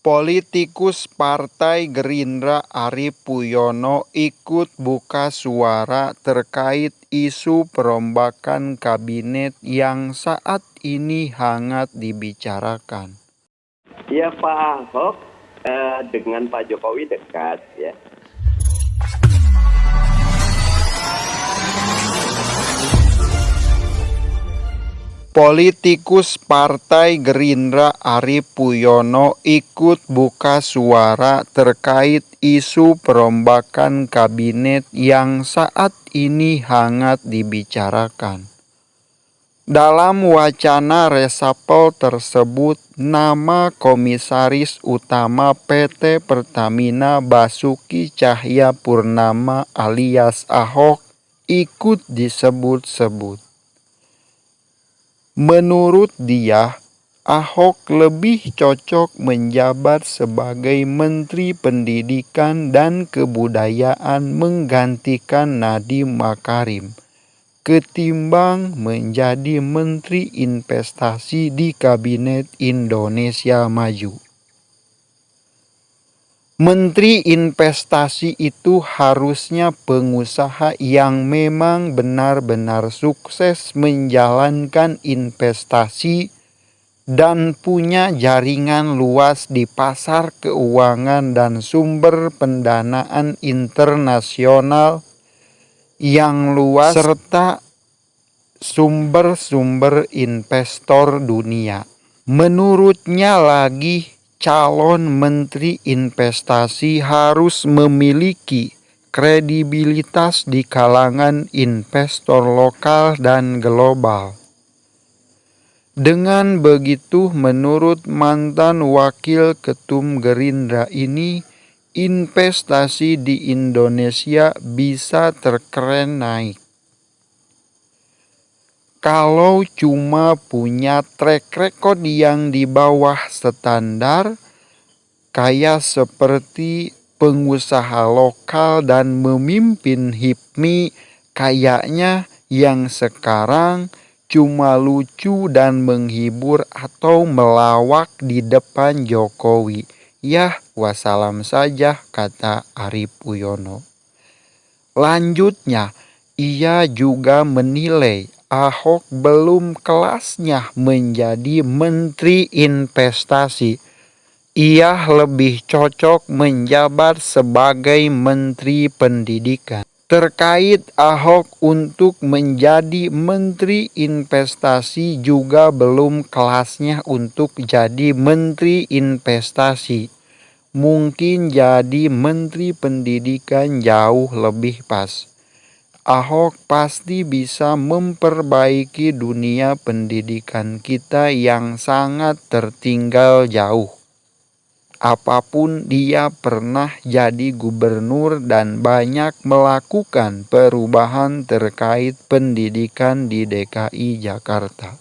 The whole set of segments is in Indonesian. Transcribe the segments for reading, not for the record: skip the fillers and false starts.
Politikus Partai Gerindra Arief Puyono ikut buka suara terkait isu perombakan kabinet yang saat ini hangat dibicarakan. Ya, Pak Ahok dengan Pak Jokowi dekat ya. Politikus Partai Gerindra Arief Puyono ikut buka suara terkait isu perombakan kabinet yang saat ini hangat dibicarakan. Dalam wacana resapel tersebut, nama Komisaris Utama PT Pertamina Basuki Cahayapurnama alias Ahok ikut disebut-sebut. Menurut dia, Ahok lebih cocok menjabat sebagai Menteri Pendidikan dan Kebudayaan menggantikan Nadiem Makarim ketimbang menjadi Menteri Investasi di Kabinet Indonesia Maju. Menteri Investasi itu harusnya pengusaha yang memang benar-benar sukses menjalankan investasi dan punya jaringan luas di pasar keuangan dan sumber pendanaan internasional yang luas serta sumber-sumber investor dunia. Menurutnya lagi, calon Menteri Investasi harus memiliki kredibilitas di kalangan investor lokal dan global. Dengan begitu, menurut mantan Wakil Ketum Gerindra ini, investasi di Indonesia bisa terkeren naik. Kalau cuma punya track record yang di bawah standar, kayak seperti pengusaha lokal dan memimpin HIPMI, kayaknya yang sekarang cuma lucu dan menghibur atau melawak di depan Jokowi. Yah, wassalam saja, kata Arief Puyono. Lanjutnya, ia juga menilai Ahok belum kelasnya menjadi Menteri Investasi. Ia lebih cocok menjabat sebagai Menteri Pendidikan. Terkait Ahok untuk menjadi Menteri Investasi juga belum kelasnya untuk jadi Menteri Investasi. Mungkin jadi Menteri Pendidikan jauh lebih pas. Ahok pasti bisa memperbaiki dunia pendidikan kita yang sangat tertinggal jauh. Apapun dia pernah jadi gubernur dan banyak melakukan perubahan terkait pendidikan di DKI Jakarta,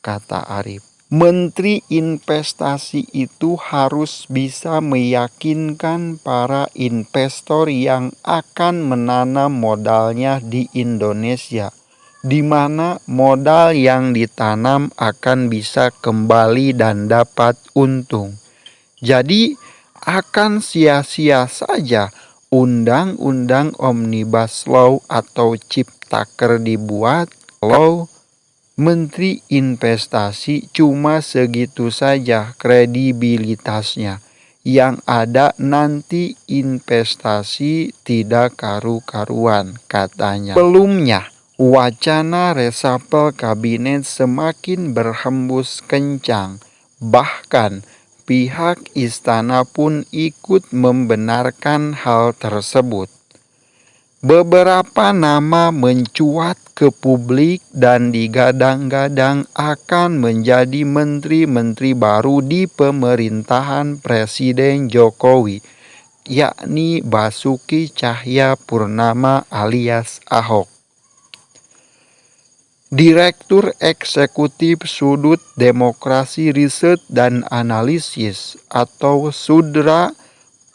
kata Arief. Menteri Investasi itu harus bisa meyakinkan para investor yang akan menanam modalnya di Indonesia, di mana modal yang ditanam akan bisa kembali dan dapat untung. Jadi akan sia-sia saja undang-undang Omnibus Law atau Ciptaker dibuat kalau Menteri Investasi cuma segitu saja kredibilitasnya. Yang ada nanti investasi tidak karu-karuan, katanya. Sebelumnya, wacana resapel kabinet semakin berhembus kencang. Bahkan, pihak istana pun ikut membenarkan hal tersebut. Beberapa nama mencuat ke publik dan digadang-gadang akan menjadi menteri-menteri baru di pemerintahan Presiden Jokowi, yakni Basuki Cahayapurnama alias Ahok. Direktur Eksekutif Sudut Demokrasi Riset dan Analisis atau Sudra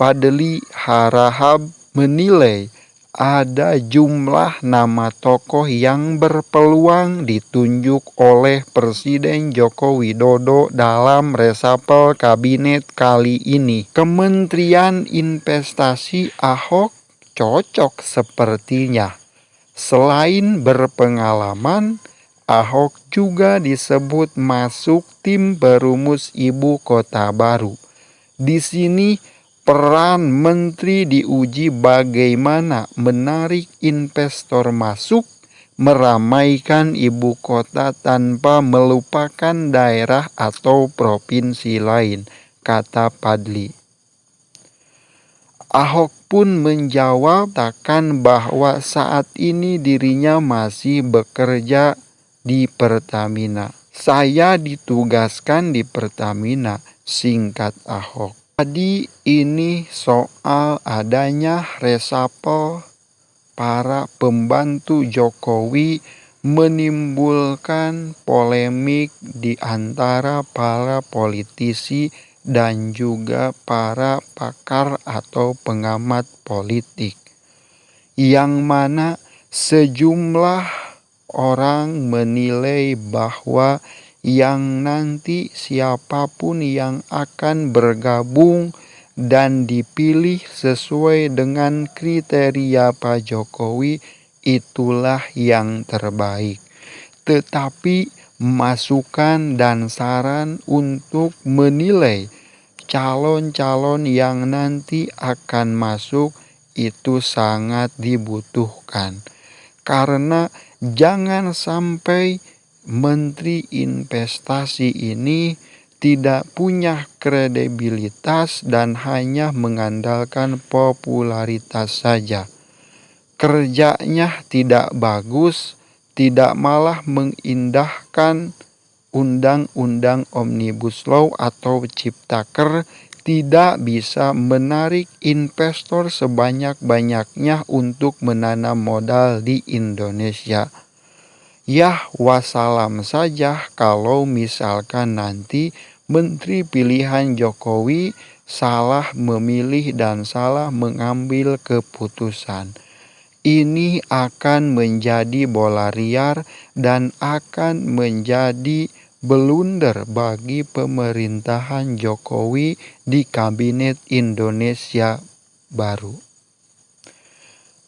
Fadly Harahap menilai ada jumlah nama tokoh yang berpeluang ditunjuk oleh Presiden Joko Widodo dalam resapel kabinet kali ini. Kementerian Investasi Ahok cocok sepertinya. Selain berpengalaman, Ahok juga disebut masuk tim perumus ibu kota baru. Di sini peran menteri diuji bagaimana menarik investor masuk, meramaikan ibu kota tanpa melupakan daerah atau provinsi lain, kata Fadly. Ahok pun menjawab bahwa saat ini dirinya masih bekerja di Pertamina. Saya ditugaskan di Pertamina, singkat Ahok. Jadi ini soal adanya resapel para pembantu Jokowi menimbulkan polemik di antara para politisi dan juga para pakar atau pengamat politik, yang mana sejumlah orang menilai bahwa yang nanti siapapun yang akan bergabung dan dipilih sesuai dengan kriteria Pak Jokowi itulah yang terbaik. Tetapi masukan dan saran untuk menilai calon-calon yang nanti akan masuk itu sangat dibutuhkan. Karena jangan sampai Menteri Investasi ini tidak punya kredibilitas dan hanya mengandalkan popularitas saja. Kerjanya tidak bagus, tidak malah mengindahkan undang-undang Omnibus Law atau Ciptaker, tidak bisa menarik investor sebanyak-banyaknya untuk menanam modal di Indonesia. Ya, wassalam saja kalau misalkan nanti menteri pilihan Jokowi salah memilih dan salah mengambil keputusan. Ini akan menjadi bola liar dan akan menjadi blunder bagi pemerintahan Jokowi di Kabinet Indonesia Baru.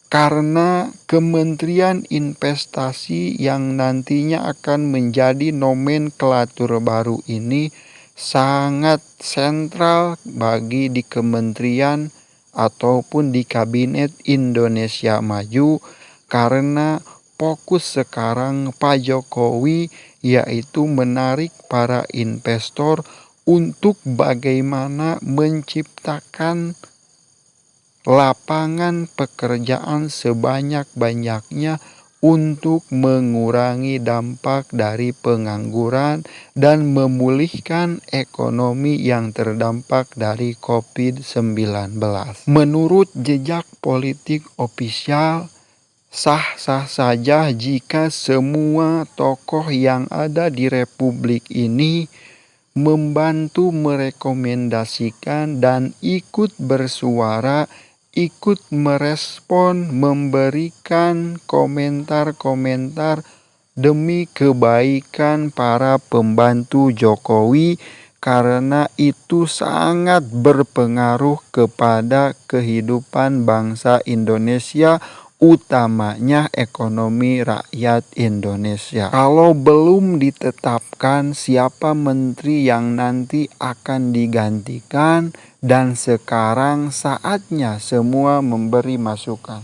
Karena Kementerian Investasi yang nantinya akan menjadi nomenklatur baru ini sangat sentral bagi di kementerian ataupun di Kabinet Indonesia Maju, karena fokus sekarang Pak Jokowi yaitu menarik para investor untuk bagaimana menciptakan lapangan pekerjaan sebanyak-banyaknya untuk mengurangi dampak dari pengangguran dan memulihkan ekonomi yang terdampak dari COVID-19. Menurut jejak politik ofisial, sah-sah saja jika semua tokoh yang ada di Republik ini membantu merekomendasikan dan ikut bersuara, ikut merespon, memberikan komentar-komentar demi kebaikan para pembantu Jokowi, karena itu sangat berpengaruh kepada kehidupan bangsa Indonesia, utamanya ekonomi rakyat Indonesia. Kalau belum ditetapkan siapa menteri yang nanti akan digantikan, dan sekarang saatnya semua memberi masukan.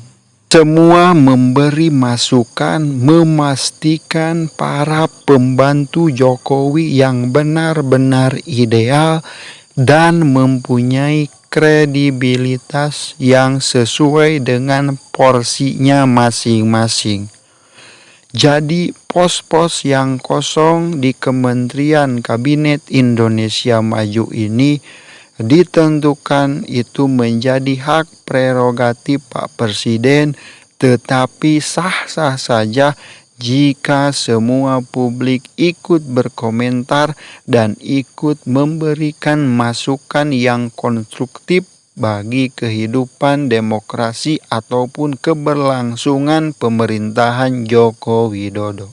Semua memberi masukan memastikan para pembantu Jokowi yang benar-benar ideal dan mempunyai kredibilitas yang sesuai dengan porsinya masing-masing. Jadi pos-pos yang kosong di Kementerian Kabinet Indonesia Maju ini ditentukan itu menjadi hak prerogatif Pak Presiden, tetapi sah-sah saja jika semua publik ikut berkomentar dan ikut memberikan masukan yang konstruktif bagi kehidupan demokrasi ataupun keberlangsungan pemerintahan Joko Widodo.